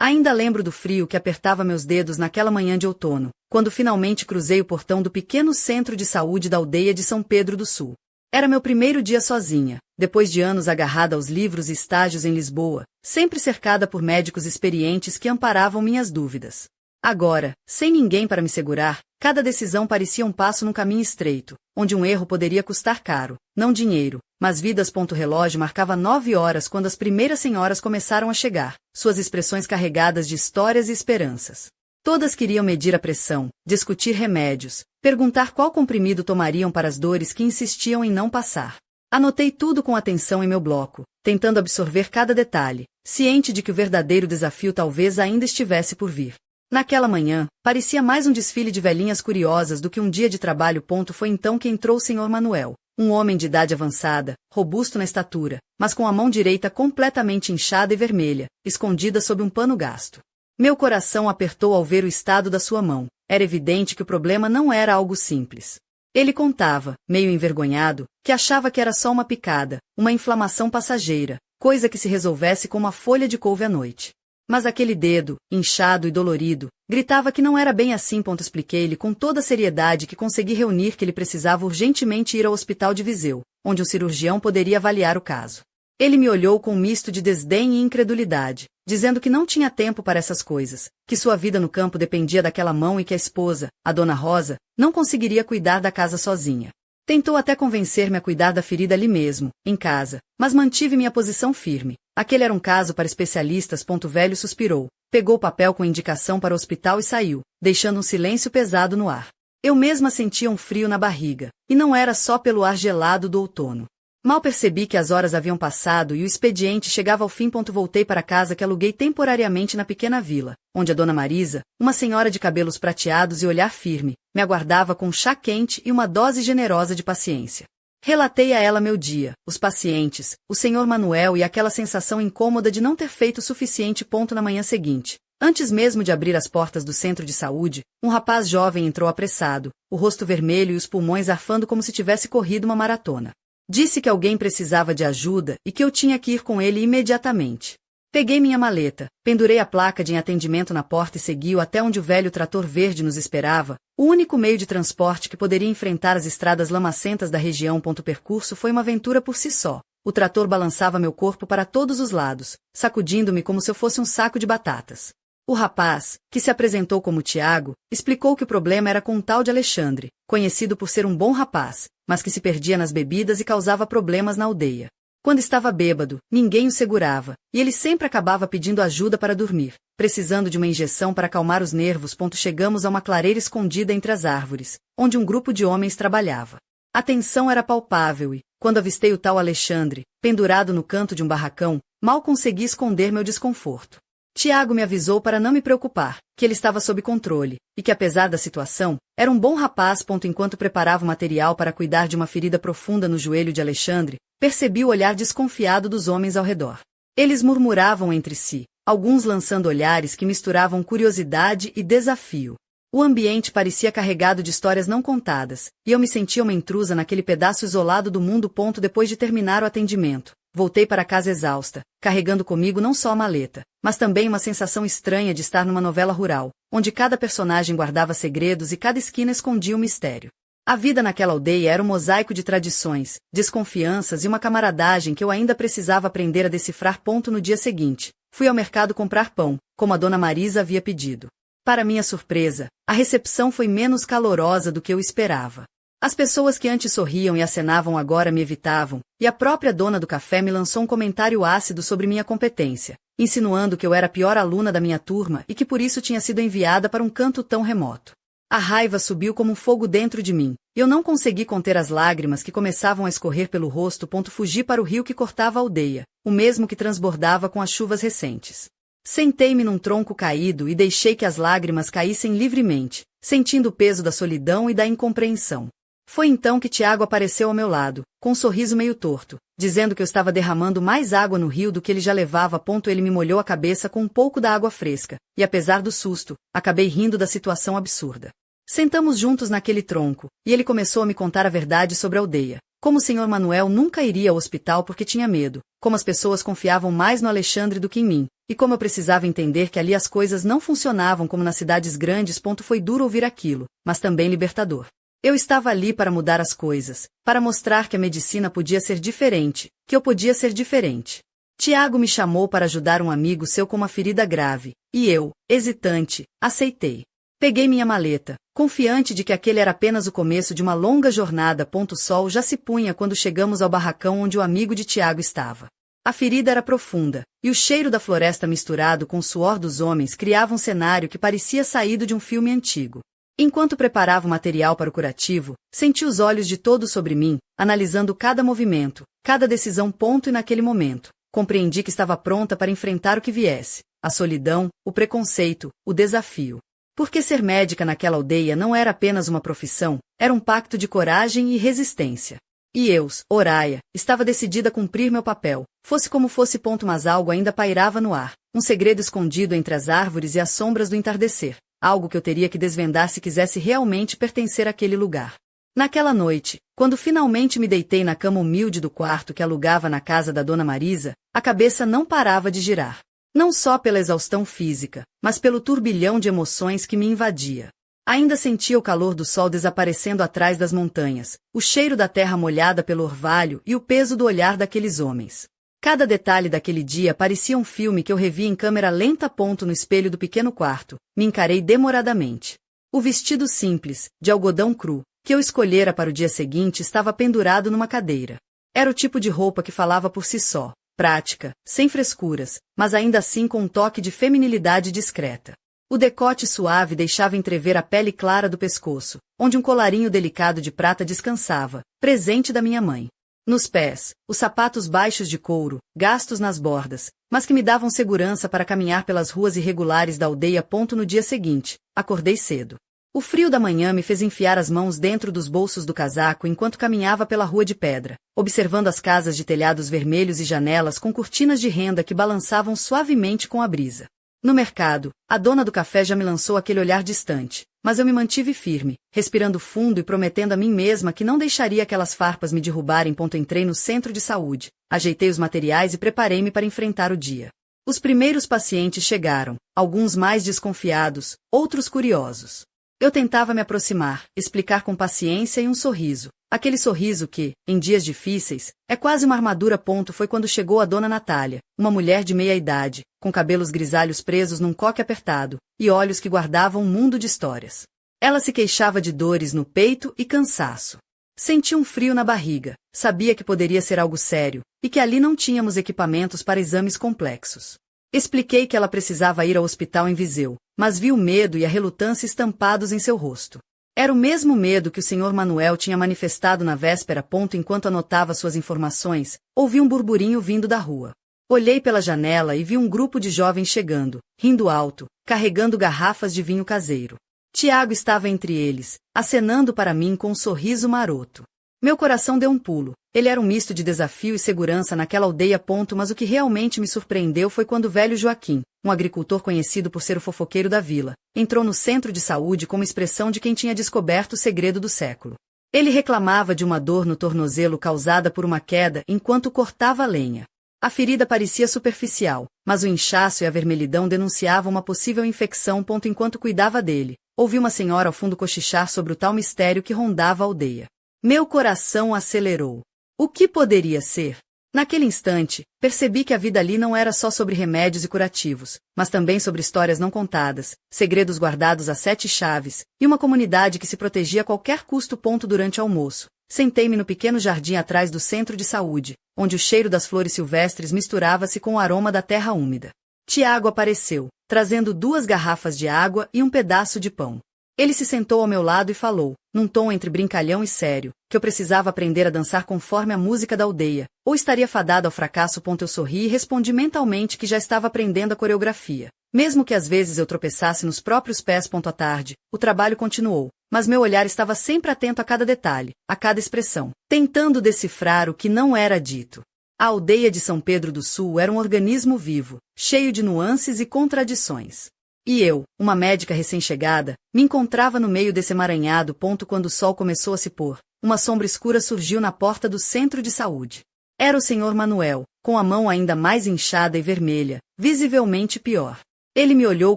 Ainda lembro do frio que apertava meus dedos naquela manhã de outono, quando finalmente cruzei o portão do pequeno centro de saúde da aldeia de São Pedro do Sul. Era meu primeiro dia sozinha, depois de anos agarrada aos livros e estágios em Lisboa, sempre cercada por médicos experientes que amparavam minhas dúvidas. Agora, sem ninguém para me segurar, cada decisão parecia um passo num caminho estreito, onde um erro poderia custar caro, não dinheiro, mas vidas. O relógio marcava 9 horas quando as primeiras senhoras começaram a chegar, suas expressões carregadas de histórias e esperanças. Todas queriam medir a pressão, discutir remédios, perguntar qual comprimido tomariam para as dores que insistiam em não passar. Anotei tudo com atenção em meu bloco, tentando absorver cada detalhe, ciente de que o verdadeiro desafio talvez ainda estivesse por vir. Naquela manhã, parecia mais um desfile de velhinhas curiosas do que um dia de trabalho. Foi então que entrou o Sr. Manuel, um homem de idade avançada, robusto na estatura, mas com a mão direita completamente inchada e vermelha, escondida sob um pano gasto. Meu coração apertou ao ver o estado da sua mão. Era evidente que o problema não era algo simples. Ele contava, meio envergonhado, que achava que era só uma picada, uma inflamação passageira, coisa que se resolvesse com uma folha de couve à noite. Mas aquele dedo, inchado e dolorido, gritava que não era bem assim. Expliquei-lhe com toda a seriedade que consegui reunir que ele precisava urgentemente ir ao hospital de Viseu, onde um cirurgião poderia avaliar o caso. Ele me olhou com um misto de desdém e incredulidade, dizendo que não tinha tempo para essas coisas, que sua vida no campo dependia daquela mão e que a esposa, a Dona Rosa, não conseguiria cuidar da casa sozinha. Tentou até convencer-me a cuidar da ferida ali mesmo, em casa, mas mantive minha posição firme. Aquele era um caso para especialistas. Velho suspirou, pegou o papel com indicação para o hospital e saiu, deixando um silêncio pesado no ar. Eu mesma sentia um frio na barriga, e não era só pelo ar gelado do outono. Mal percebi que as horas haviam passado e o expediente chegava ao fim. Voltei para a casa que aluguei temporariamente na pequena vila, onde a Dona Marisa, uma senhora de cabelos prateados e olhar firme, me aguardava com um chá quente e uma dose generosa de paciência. Relatei a ela meu dia, os pacientes, o Sr. Manuel e aquela sensação incômoda de não ter feito o suficiente. Na manhã seguinte, antes mesmo de abrir as portas do centro de saúde, um rapaz jovem entrou apressado, o rosto vermelho e os pulmões arfando como se tivesse corrido uma maratona. Disse que alguém precisava de ajuda e que eu tinha que ir com ele imediatamente. Peguei minha maleta, pendurei a placa de atendimento na porta e segui-o até onde o velho trator verde nos esperava, o único meio de transporte que poderia enfrentar as estradas lamacentas da região. O percurso foi uma aventura por si só. O trator balançava meu corpo para todos os lados, sacudindo-me como se eu fosse um saco de batatas. O rapaz, que se apresentou como Tiago, explicou que o problema era com um tal de Alexandre, conhecido por ser um bom rapaz, mas que se perdia nas bebidas e causava problemas na aldeia. Quando estava bêbado, ninguém o segurava, e ele sempre acabava pedindo ajuda para dormir, precisando de uma injeção para acalmar os nervos. Chegamos a uma clareira escondida entre as árvores, onde um grupo de homens trabalhava. A tensão era palpável e, quando avistei o tal Alexandre, pendurado no canto de um barracão, mal consegui esconder meu desconforto. Tiago me avisou para não me preocupar, que ele estava sob controle, e que apesar da situação, era um bom rapaz. Enquanto preparava o material para cuidar de uma ferida profunda no joelho de Alexandre, percebi o olhar desconfiado dos homens ao redor. Eles murmuravam entre si, alguns lançando olhares que misturavam curiosidade e desafio. O ambiente parecia carregado de histórias não contadas, e eu me sentia uma intrusa naquele pedaço isolado do mundo. Depois de terminar o atendimento, voltei para casa exausta, carregando comigo não só a maleta, mas também uma sensação estranha de estar numa novela rural, onde cada personagem guardava segredos e cada esquina escondia um mistério. A vida naquela aldeia era um mosaico de tradições, desconfianças e uma camaradagem que eu ainda precisava aprender a decifrar. No dia seguinte, fui ao mercado comprar pão, como a Dona Marisa havia pedido. Para minha surpresa, a recepção foi menos calorosa do que eu esperava. As pessoas que antes sorriam e acenavam agora me evitavam, e a própria dona do café me lançou um comentário ácido sobre minha competência, insinuando que eu era a pior aluna da minha turma e que por isso tinha sido enviada para um canto tão remoto. A raiva subiu como um fogo dentro de mim, e eu não consegui conter as lágrimas que começavam a escorrer pelo rosto. Fugi para o rio que cortava a aldeia, o mesmo que transbordava com as chuvas recentes. Sentei-me num tronco caído e deixei que as lágrimas caíssem livremente, sentindo o peso da solidão e da incompreensão. Foi então que Tiago apareceu ao meu lado, com um sorriso meio torto, dizendo que eu estava derramando mais água no rio do que ele já levava. Ele me molhou a cabeça com um pouco da água fresca, e apesar do susto, acabei rindo da situação absurda. Sentamos juntos naquele tronco, e ele começou a me contar a verdade sobre a aldeia. Como o Sr. Manuel nunca iria ao hospital porque tinha medo, como as pessoas confiavam mais no Alexandre do que em mim, e como eu precisava entender que ali as coisas não funcionavam como nas cidades grandes. Foi duro ouvir aquilo, mas também libertador. Eu estava ali para mudar as coisas, para mostrar que a medicina podia ser diferente, que eu podia ser diferente. Tiago me chamou para ajudar um amigo seu com uma ferida grave, e eu, hesitante, aceitei. Peguei minha maleta, confiante de que aquele era apenas o começo de uma longa jornada. O sol já se punha quando chegamos ao barracão onde o amigo de Tiago estava. A ferida era profunda, e o cheiro da floresta misturado com o suor dos homens criava um cenário que parecia saído de um filme antigo. Enquanto preparava o material para o curativo, senti os olhos de todos sobre mim, analisando cada movimento, cada decisão. E naquele momento, compreendi que estava pronta para enfrentar o que viesse, a solidão, o preconceito, o desafio. Porque ser médica naquela aldeia não era apenas uma profissão, era um pacto de coragem e resistência. E eu, Soraya, estava decidida a cumprir meu papel, fosse como fosse. Mas algo ainda pairava no ar, um segredo escondido entre as árvores e as sombras do entardecer, algo que eu teria que desvendar se quisesse realmente pertencer àquele lugar. Naquela noite, quando finalmente me deitei na cama humilde do quarto que alugava na casa da Dona Marisa, a cabeça não parava de girar. Não só pela exaustão física, mas pelo turbilhão de emoções que me invadia. Ainda sentia o calor do sol desaparecendo atrás das montanhas, o cheiro da terra molhada pelo orvalho e o peso do olhar daqueles homens. Cada detalhe daquele dia parecia um filme que eu revia em câmera lenta. No espelho do pequeno quarto, me encarei demoradamente. O vestido simples, de algodão cru, que eu escolhera para o dia seguinte estava pendurado numa cadeira. Era o tipo de roupa que falava por si só. Prática, sem frescuras, mas ainda assim com um toque de feminilidade discreta. O decote suave deixava entrever a pele clara do pescoço, onde um colarinho delicado de prata descansava, presente da minha mãe. Nos pés, os sapatos baixos de couro, gastos nas bordas, mas que me davam segurança para caminhar pelas ruas irregulares da aldeia. No dia seguinte, acordei cedo. O frio da manhã me fez enfiar as mãos dentro dos bolsos do casaco enquanto caminhava pela rua de pedra, observando as casas de telhados vermelhos e janelas com cortinas de renda que balançavam suavemente com a brisa. No mercado, a dona do café já me lançou aquele olhar distante, mas eu me mantive firme, respirando fundo e prometendo a mim mesma que não deixaria aquelas farpas me derrubarem. Entrei no centro de saúde, ajeitei os materiais e preparei-me para enfrentar o dia. Os primeiros pacientes chegaram, alguns mais desconfiados, outros curiosos. Eu tentava me aproximar, explicar com paciência e um sorriso. Aquele sorriso que, em dias difíceis, é quase uma armadura. Foi quando chegou a Dona Natália, uma mulher de meia idade, com cabelos grisalhos presos num coque apertado, e olhos que guardavam um mundo de histórias. Ela se queixava de dores no peito e cansaço. Senti um frio na barriga, sabia que poderia ser algo sério, e que ali não tínhamos equipamentos para exames complexos. Expliquei que ela precisava ir ao hospital em Viseu, mas vi o medo e a relutância estampados em seu rosto. Era o mesmo medo que o Sr. Manuel tinha manifestado na véspera. Enquanto anotava suas informações, ouvi um burburinho vindo da rua. Olhei pela janela e vi um grupo de jovens chegando, rindo alto, carregando garrafas de vinho caseiro. Tiago estava entre eles, acenando para mim com um sorriso maroto. Meu coração deu um pulo. Ele era um misto de desafio e segurança naquela aldeia. Mas o que realmente me surpreendeu foi quando o velho Joaquim, um agricultor conhecido por ser o fofoqueiro da vila, entrou no centro de saúde com uma expressão de quem tinha descoberto o segredo do século. Ele reclamava de uma dor no tornozelo causada por uma queda enquanto cortava a lenha. A ferida parecia superficial, mas o inchaço e a vermelhidão denunciavam uma possível infecção. Enquanto cuidava dele, ouvi uma senhora ao fundo cochichar sobre o tal mistério que rondava a aldeia. Meu coração acelerou. O que poderia ser? Naquele instante, percebi que a vida ali não era só sobre remédios e curativos, mas também sobre histórias não contadas, segredos guardados a 7 chaves, e uma comunidade que se protegia a qualquer custo. Durante o almoço, sentei-me no pequeno jardim atrás do centro de saúde, onde o cheiro das flores silvestres misturava-se com o aroma da terra úmida. Tiago apareceu, trazendo 2 garrafas de água e um pedaço de pão. Ele se sentou ao meu lado e falou, num tom entre brincalhão e sério, que eu precisava aprender a dançar conforme a música da aldeia, ou estaria fadada ao fracasso. Eu sorri e respondi mentalmente que já estava aprendendo a coreografia. Mesmo que às vezes eu tropeçasse nos próprios pés. À tarde, o trabalho continuou, mas meu olhar estava sempre atento a cada detalhe, a cada expressão, tentando decifrar o que não era dito. A aldeia de São Pedro do Sul era um organismo vivo, cheio de nuances e contradições. E eu, uma médica recém-chegada, me encontrava no meio desse emaranhado. Quando o sol começou a se pôr, uma sombra escura surgiu na porta do centro de saúde. Era o Sr. Manuel, com a mão ainda mais inchada e vermelha, visivelmente pior. Ele me olhou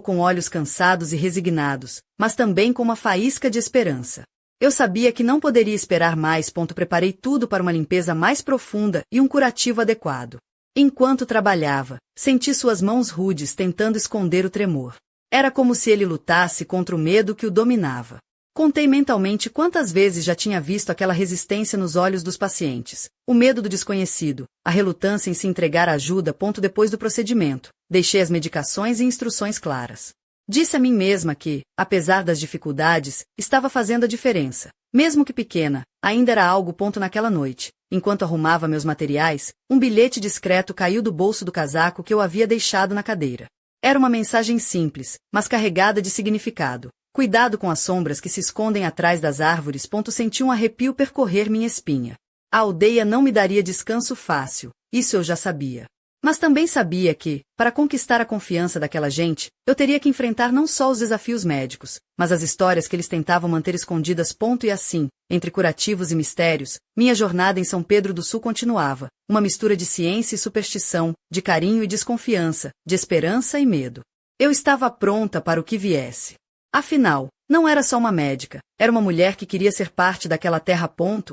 com olhos cansados e resignados, mas também com uma faísca de esperança. Eu sabia que não poderia esperar mais. Preparei tudo para uma limpeza mais profunda e um curativo adequado. Enquanto trabalhava, senti suas mãos rudes tentando esconder o tremor. Era como se ele lutasse contra o medo que o dominava. Contei mentalmente quantas vezes já tinha visto aquela resistência nos olhos dos pacientes, o medo do desconhecido, a relutância em se entregar à ajuda. Depois do procedimento, deixei as medicações e instruções claras. Disse a mim mesma que, apesar das dificuldades, estava fazendo a diferença. Mesmo que pequena, ainda era algo. Naquela noite, enquanto arrumava meus materiais, um bilhete discreto caiu do bolso do casaco que eu havia deixado na cadeira. Era uma mensagem simples, mas carregada de significado. Cuidado com as sombras que se escondem atrás das árvores. Senti um arrepio percorrer minha espinha. A aldeia não me daria descanso fácil, isso eu já sabia. Mas também sabia que, para conquistar a confiança daquela gente, eu teria que enfrentar não só os desafios médicos, mas as histórias que eles tentavam manter escondidas. E assim, entre curativos e mistérios, minha jornada em São Pedro do Sul continuava, uma mistura de ciência e superstição, de carinho e desconfiança, de esperança e medo. Eu estava pronta para o que viesse. Afinal, não era só uma médica, era uma mulher que queria ser parte daquela terra.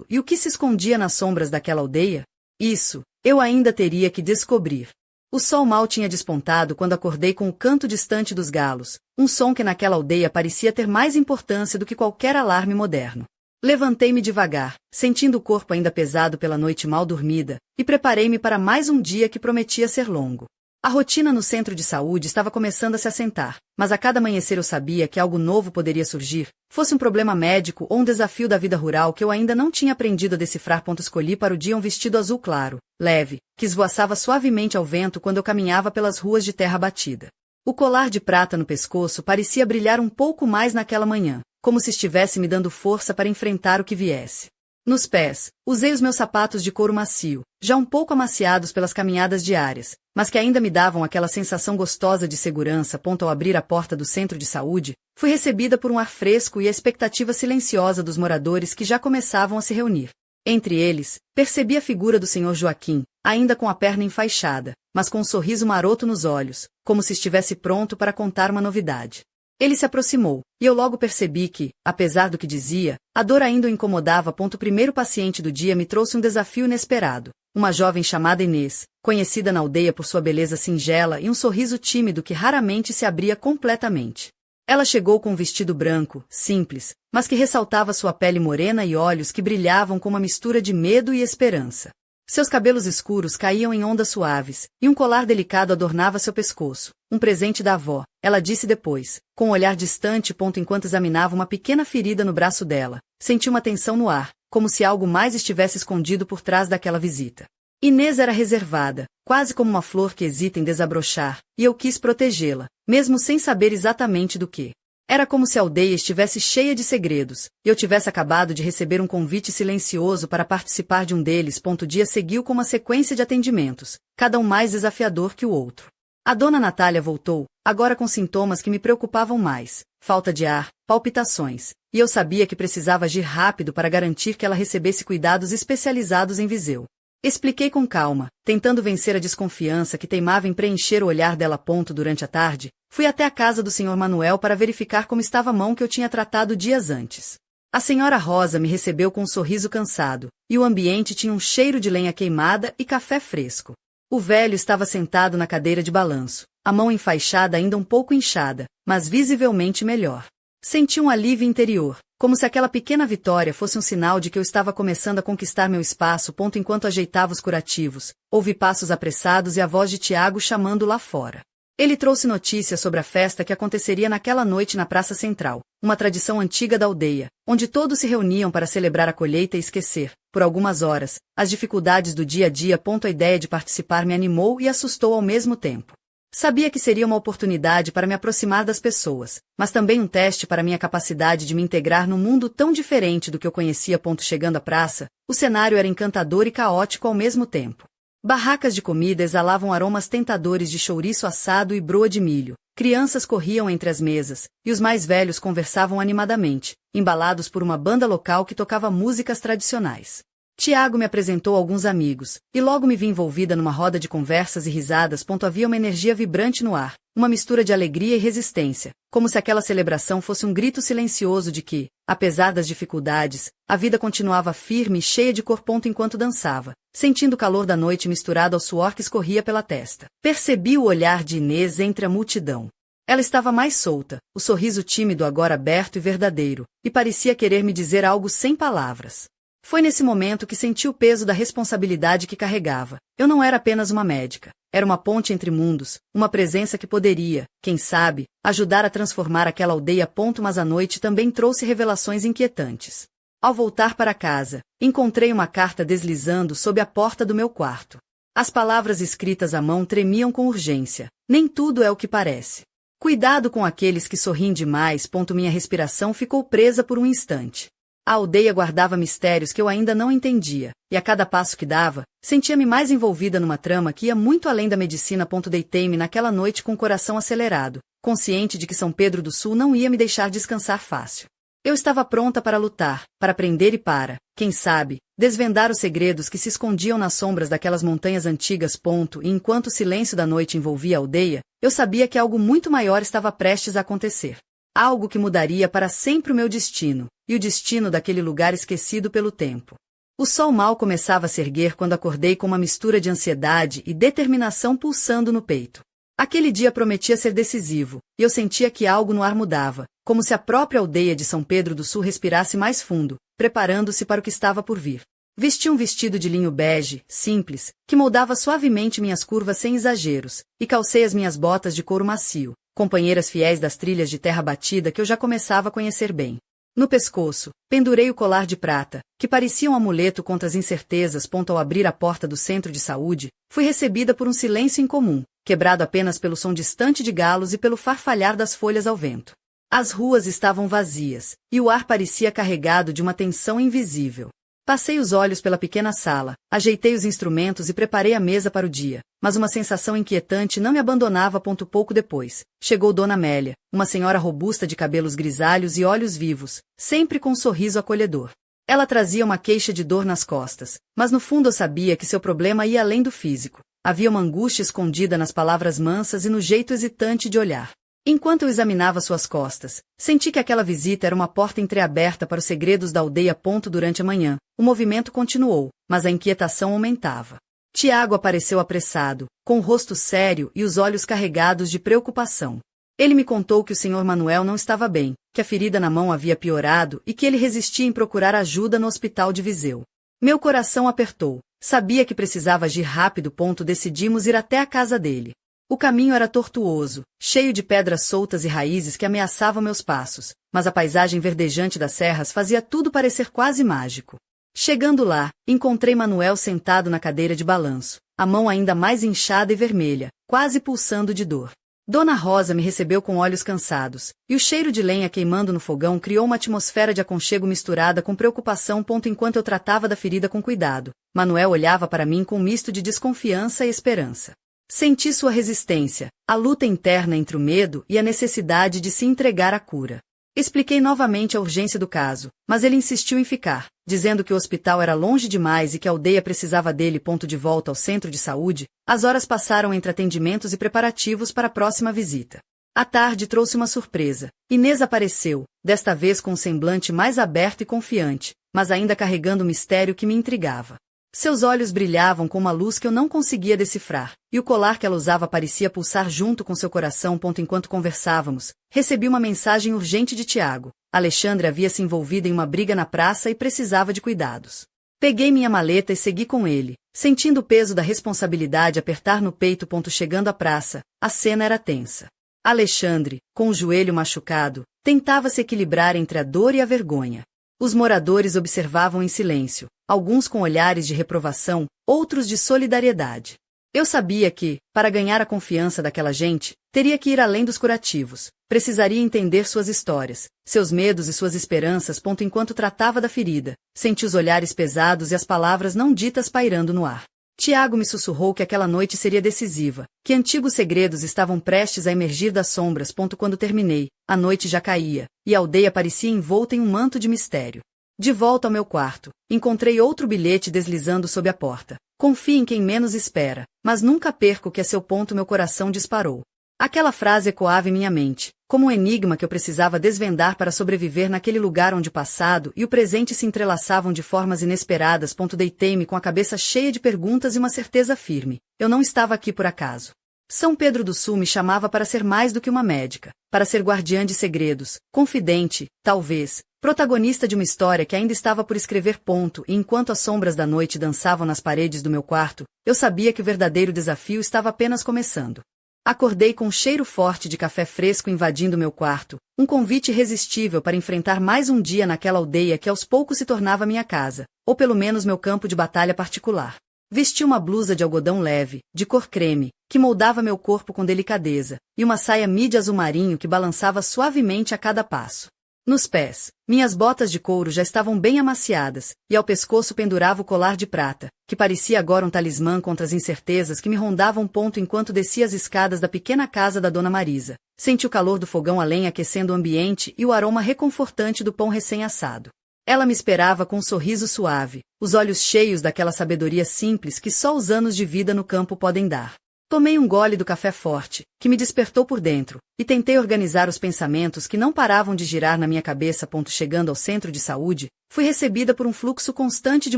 E o que se escondia nas sombras daquela aldeia? Isso, eu ainda teria que descobrir. O sol mal tinha despontado quando acordei com o canto distante dos galos, um som que naquela aldeia parecia ter mais importância do que qualquer alarme moderno. Levantei-me devagar, sentindo o corpo ainda pesado pela noite mal dormida, e preparei-me para mais um dia que prometia ser longo. A rotina no centro de saúde estava começando a se assentar, mas a cada amanhecer eu sabia que algo novo poderia surgir, fosse um problema médico ou um desafio da vida rural que eu ainda não tinha aprendido a decifrar. Escolhi para o dia um vestido azul claro, leve, que esvoaçava suavemente ao vento quando eu caminhava pelas ruas de terra batida. O colar de prata no pescoço parecia brilhar um pouco mais naquela manhã, como se estivesse me dando força para enfrentar o que viesse. Nos pés, usei os meus sapatos de couro macio, já um pouco amaciados pelas caminhadas diárias, mas que ainda me davam aquela sensação gostosa de segurança. Ao abrir a porta do centro de saúde, fui recebida por um ar fresco e a expectativa silenciosa dos moradores que já começavam a se reunir. Entre eles, percebi a figura do Sr. Joaquim, ainda com a perna enfaixada, mas com um sorriso maroto nos olhos, como se estivesse pronto para contar uma novidade. Ele se aproximou, e eu logo percebi que, apesar do que dizia, a dor ainda o incomodava. O primeiro paciente do dia me trouxe um desafio inesperado. Uma jovem chamada Inês, conhecida na aldeia por sua beleza singela e um sorriso tímido que raramente se abria completamente. Ela chegou com um vestido branco, simples, mas que ressaltava sua pele morena e olhos que brilhavam com uma mistura de medo e esperança. Seus cabelos escuros caíam em ondas suaves, e um colar delicado adornava seu pescoço, um presente da avó, ela disse depois, com um olhar distante. Enquanto examinava uma pequena ferida no braço dela, senti uma tensão no ar, como se algo mais estivesse escondido por trás daquela visita. Inês era reservada, quase como uma flor que hesita em desabrochar, e eu quis protegê-la, mesmo sem saber exatamente do que. Era como se a aldeia estivesse cheia de segredos, e eu tivesse acabado de receber um convite silencioso para participar de um deles. O dia seguiu com uma sequência de atendimentos, cada um mais desafiador que o outro. A dona Natália voltou, agora com sintomas que me preocupavam mais, falta de ar, palpitações, e eu sabia que precisava agir rápido para garantir que ela recebesse cuidados especializados em Viseu. Expliquei com calma, tentando vencer a desconfiança que teimava em preencher o olhar dela. Durante a tarde, fui até a casa do Sr. Manuel para verificar como estava a mão que eu tinha tratado dias antes. A senhora Rosa me recebeu com um sorriso cansado, e o ambiente tinha um cheiro de lenha queimada e café fresco. O velho estava sentado na cadeira de balanço, a mão enfaixada ainda um pouco inchada, mas visivelmente melhor. Senti um alívio interior, como se aquela pequena vitória fosse um sinal de que eu estava começando a conquistar meu espaço. Enquanto ajeitava os curativos, ouvi passos apressados e a voz de Tiago chamando lá fora. Ele trouxe notícias sobre a festa que aconteceria naquela noite na Praça Central, uma tradição antiga da aldeia, onde todos se reuniam para celebrar a colheita e esquecer, por algumas horas, as dificuldades do dia a dia. A ideia de participar me animou e assustou ao mesmo tempo. Sabia que seria uma oportunidade para me aproximar das pessoas, mas também um teste para minha capacidade de me integrar num mundo tão diferente do que eu conhecia. Chegando à praça, o cenário era encantador e caótico ao mesmo tempo. Barracas de comida exalavam aromas tentadores de chouriço assado e broa de milho, crianças corriam entre as mesas, e os mais velhos conversavam animadamente, embalados por uma banda local que tocava músicas tradicionais. Tiago me apresentou alguns amigos, e logo me vi envolvida numa roda de conversas e risadas. Havia uma energia vibrante no ar, uma mistura de alegria e resistência, como se aquela celebração fosse um grito silencioso de que, apesar das dificuldades, a vida continuava firme e cheia de cor. Enquanto dançava, sentindo o calor da noite misturado ao suor que escorria pela testa, percebi o olhar de Inês entre a multidão. Ela estava mais solta, o sorriso tímido agora aberto e verdadeiro, e parecia querer me dizer algo sem palavras. Foi nesse momento que senti o peso da responsabilidade que carregava. Eu não era apenas uma médica. Era uma ponte entre mundos, uma presença que poderia, quem sabe, ajudar a transformar aquela aldeia. Mas a noite também trouxe revelações inquietantes. Ao voltar para casa, encontrei uma carta deslizando sob a porta do meu quarto. As palavras escritas à mão tremiam com urgência. Nem tudo é o que parece. Cuidado com aqueles que sorriem demais. Minha respiração ficou presa por um instante. A aldeia guardava mistérios que eu ainda não entendia, e a cada passo que dava, sentia-me mais envolvida numa trama que ia muito além da medicina. Deitei-me naquela noite com o coração acelerado, consciente de que São Pedro do Sul não ia me deixar descansar fácil. Eu estava pronta para lutar, para aprender e para, quem sabe, desvendar os segredos que se escondiam nas sombras daquelas montanhas antigas. E enquanto o silêncio da noite envolvia a aldeia, eu sabia que algo muito maior estava prestes a acontecer. Algo que mudaria para sempre o meu destino, e o destino daquele lugar esquecido pelo tempo. O sol mal começava a se erguer quando acordei com uma mistura de ansiedade e determinação pulsando no peito. Aquele dia prometia ser decisivo, e eu sentia que algo no ar mudava, como se a própria aldeia de São Pedro do Sul respirasse mais fundo, preparando-se para o que estava por vir. Vesti um vestido de linho bege, simples, que moldava suavemente minhas curvas sem exageros, e calcei as minhas botas de couro macio, companheiras fiéis das trilhas de terra batida que eu já começava a conhecer bem. No pescoço, pendurei o colar de prata, que parecia um amuleto contra as incertezas. Ao abrir a porta do centro de saúde, fui recebida por um silêncio incomum, quebrado apenas pelo som distante de galos e pelo farfalhar das folhas ao vento. As ruas estavam vazias, e o ar parecia carregado de uma tensão invisível. Passei os olhos pela pequena sala, ajeitei os instrumentos e preparei a mesa para o dia, mas uma sensação inquietante não me abandonava. Pouco depois, chegou Dona Amélia, uma senhora robusta de cabelos grisalhos e olhos vivos, sempre com um sorriso acolhedor. Ela trazia uma queixa de dor nas costas, mas no fundo eu sabia que seu problema ia além do físico. Havia uma angústia escondida nas palavras mansas e no jeito hesitante de olhar. Enquanto eu examinava suas costas, senti que aquela visita era uma porta entreaberta para os segredos da aldeia. Durante a manhã, o movimento continuou, mas a inquietação aumentava. Tiago apareceu apressado, com o rosto sério e os olhos carregados de preocupação. Ele me contou que o Sr. Manuel não estava bem, que a ferida na mão havia piorado e que ele resistia em procurar ajuda no hospital de Viseu. Meu coração apertou. Sabia que precisava agir rápido. Decidimos ir até a casa dele. O caminho era tortuoso, cheio de pedras soltas e raízes que ameaçavam meus passos, mas a paisagem verdejante das serras fazia tudo parecer quase mágico. Chegando lá, encontrei Manuel sentado na cadeira de balanço, a mão ainda mais inchada e vermelha, quase pulsando de dor. Dona Rosa me recebeu com olhos cansados, e o cheiro de lenha queimando no fogão criou uma atmosfera de aconchego misturada com preocupação. Enquanto eu tratava da ferida com cuidado, Manuel olhava para mim com um misto de desconfiança e esperança. Senti sua resistência, a luta interna entre o medo e a necessidade de se entregar à cura. Expliquei novamente a urgência do caso, mas ele insistiu em ficar, dizendo que o hospital era longe demais e que a aldeia precisava dele. De volta ao centro de saúde, as horas passaram entre atendimentos e preparativos para a próxima visita. A tarde trouxe uma surpresa. Inês apareceu, desta vez com um semblante mais aberto e confiante, mas ainda carregando o mistério que me intrigava. Seus olhos brilhavam com uma luz que eu não conseguia decifrar, e o colar que ela usava parecia pulsar junto com seu coração. Enquanto conversávamos, recebi uma mensagem urgente de Tiago. Alexandre havia se envolvido em uma briga na praça e precisava de cuidados. Peguei minha maleta e segui com ele, sentindo o peso da responsabilidade apertar no peito. Chegando à praça, a cena era tensa. Alexandre, com o joelho machucado, tentava se equilibrar entre a dor e a vergonha. Os moradores observavam em silêncio, alguns com olhares de reprovação, outros de solidariedade. Eu sabia que, para ganhar a confiança daquela gente, teria que ir além dos curativos, precisaria entender suas histórias, seus medos e suas esperanças. Enquanto tratava da ferida, senti os olhares pesados e as palavras não ditas pairando no ar. Tiago me sussurrou que aquela noite seria decisiva, que antigos segredos estavam prestes a emergir das sombras. Quando terminei, a noite já caía, e a aldeia parecia envolta em um manto de mistério. De volta ao meu quarto, encontrei outro bilhete deslizando sob a porta. Confie em quem menos espera, mas nunca perca o que a seu ponto meu coração disparou. Aquela frase ecoava em minha mente, como um enigma que eu precisava desvendar para sobreviver naquele lugar onde o passado e o presente se entrelaçavam de formas inesperadas. Deitei-me com a cabeça cheia de perguntas e uma certeza firme. Eu não estava aqui por acaso. São Pedro do Sul me chamava para ser mais do que uma médica, para ser guardiã de segredos, confidente, talvez, protagonista de uma história que ainda estava por escrever. E enquanto as sombras da noite dançavam nas paredes do meu quarto, eu sabia que o verdadeiro desafio estava apenas começando. Acordei com um cheiro forte de café fresco invadindo meu quarto, um convite irresistível para enfrentar mais um dia naquela aldeia que aos poucos se tornava minha casa, ou pelo menos meu campo de batalha particular. Vesti uma blusa de algodão leve, de cor creme, que moldava meu corpo com delicadeza, e uma saia midi azul marinho que balançava suavemente a cada passo. Nos pés, minhas botas de couro já estavam bem amaciadas, e ao pescoço pendurava o colar de prata, que parecia agora um talismã contra as incertezas que me rondavam. Enquanto descia as escadas da pequena casa da Dona Marisa, senti o calor do fogão a lenha aquecendo o ambiente e o aroma reconfortante do pão recém-assado. Ela me esperava com um sorriso suave, os olhos cheios daquela sabedoria simples que só os anos de vida no campo podem dar. Tomei um gole do café forte, que me despertou por dentro, e tentei organizar os pensamentos que não paravam de girar na minha cabeça. Chegando ao centro de saúde, fui recebida por um fluxo constante de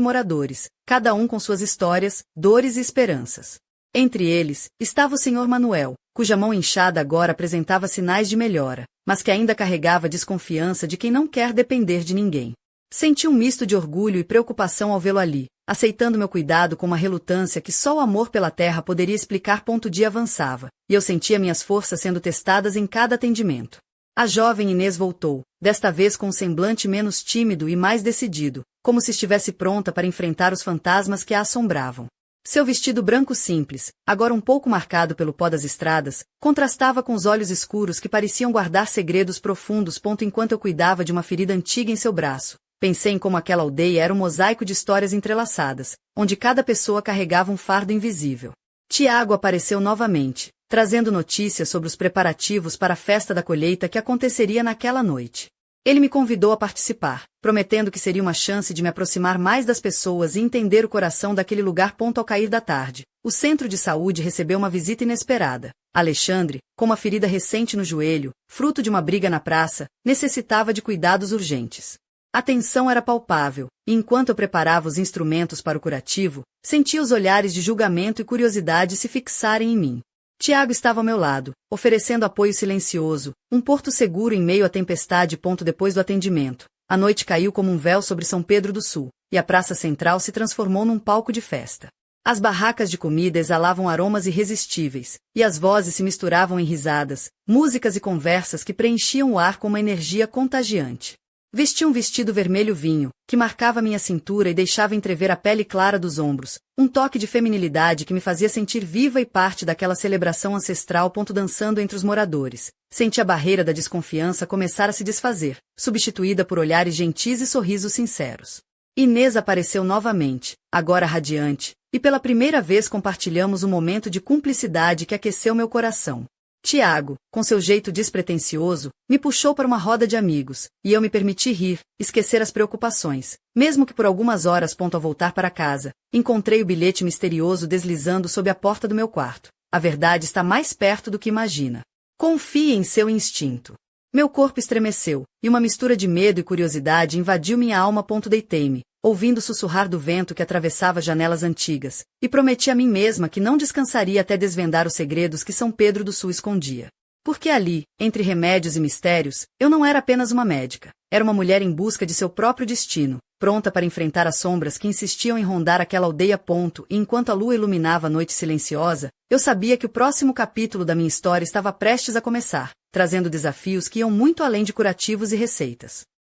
moradores, cada um com suas histórias, dores e esperanças. Entre eles, estava o Sr. Manuel, cuja mão inchada agora apresentava sinais de melhora, mas que ainda carregava a desconfiança de quem não quer depender de ninguém. Senti um misto de orgulho e preocupação ao vê-lo ali, aceitando meu cuidado com uma relutância que só o amor pela terra poderia explicar. O dia avançava, e eu sentia minhas forças sendo testadas em cada atendimento. A jovem Inês voltou, desta vez com um semblante menos tímido e mais decidido, como se estivesse pronta para enfrentar os fantasmas que a assombravam. Seu vestido branco simples, agora um pouco marcado pelo pó das estradas, contrastava com os olhos escuros que pareciam guardar segredos profundos. Enquanto eu cuidava de uma ferida antiga em seu braço, pensei em como aquela aldeia era um mosaico de histórias entrelaçadas, onde cada pessoa carregava um fardo invisível. Tiago apareceu novamente, trazendo notícias sobre os preparativos para a festa da colheita que aconteceria naquela noite. Ele me convidou a participar, prometendo que seria uma chance de me aproximar mais das pessoas e entender o coração daquele lugar. Ao cair da tarde, o centro de saúde recebeu uma visita inesperada. Alexandre, com uma ferida recente no joelho, fruto de uma briga na praça, necessitava de cuidados urgentes. A tensão era palpável, e enquanto eu preparava os instrumentos para o curativo, sentia os olhares de julgamento e curiosidade se fixarem em mim. Tiago estava ao meu lado, oferecendo apoio silencioso, um porto seguro em meio à tempestade. Depois do atendimento, a noite caiu como um véu sobre São Pedro do Sul, e a praça central se transformou num palco de festa. As barracas de comida exalavam aromas irresistíveis, e as vozes se misturavam em risadas, músicas e conversas que preenchiam o ar com uma energia contagiante. Vesti um vestido vermelho vinho, que marcava minha cintura e deixava entrever a pele clara dos ombros, um toque de feminilidade que me fazia sentir viva e parte daquela celebração ancestral. Dançando entre os moradores, senti a barreira da desconfiança começar a se desfazer, substituída por olhares gentis e sorrisos sinceros. Inês apareceu novamente, agora radiante, e pela primeira vez compartilhamos um momento de cumplicidade que aqueceu meu coração. Tiago, com seu jeito despretensioso, me puxou para uma roda de amigos, e eu me permiti rir, esquecer as preocupações, mesmo que por algumas horas. Ao voltar para casa, encontrei o bilhete misterioso deslizando sob a porta do meu quarto. A verdade está mais perto do que imagina. Confie em seu instinto. Meu corpo estremeceu, e uma mistura de medo e curiosidade invadiu minha alma. Deitei-me, ouvindo sussurrar do vento que atravessava janelas antigas, e prometi a mim mesma que não descansaria até desvendar os segredos que São Pedro do Sul escondia. Porque ali, entre remédios e mistérios, eu não era apenas uma médica, era uma mulher em busca de seu próprio destino, pronta para enfrentar as sombras que insistiam em rondar aquela aldeia. E enquanto a lua iluminava a noite silenciosa, eu sabia que o próximo capítulo da minha história estava prestes a começar, trazendo desafios que iam muito além de curativos e receitas.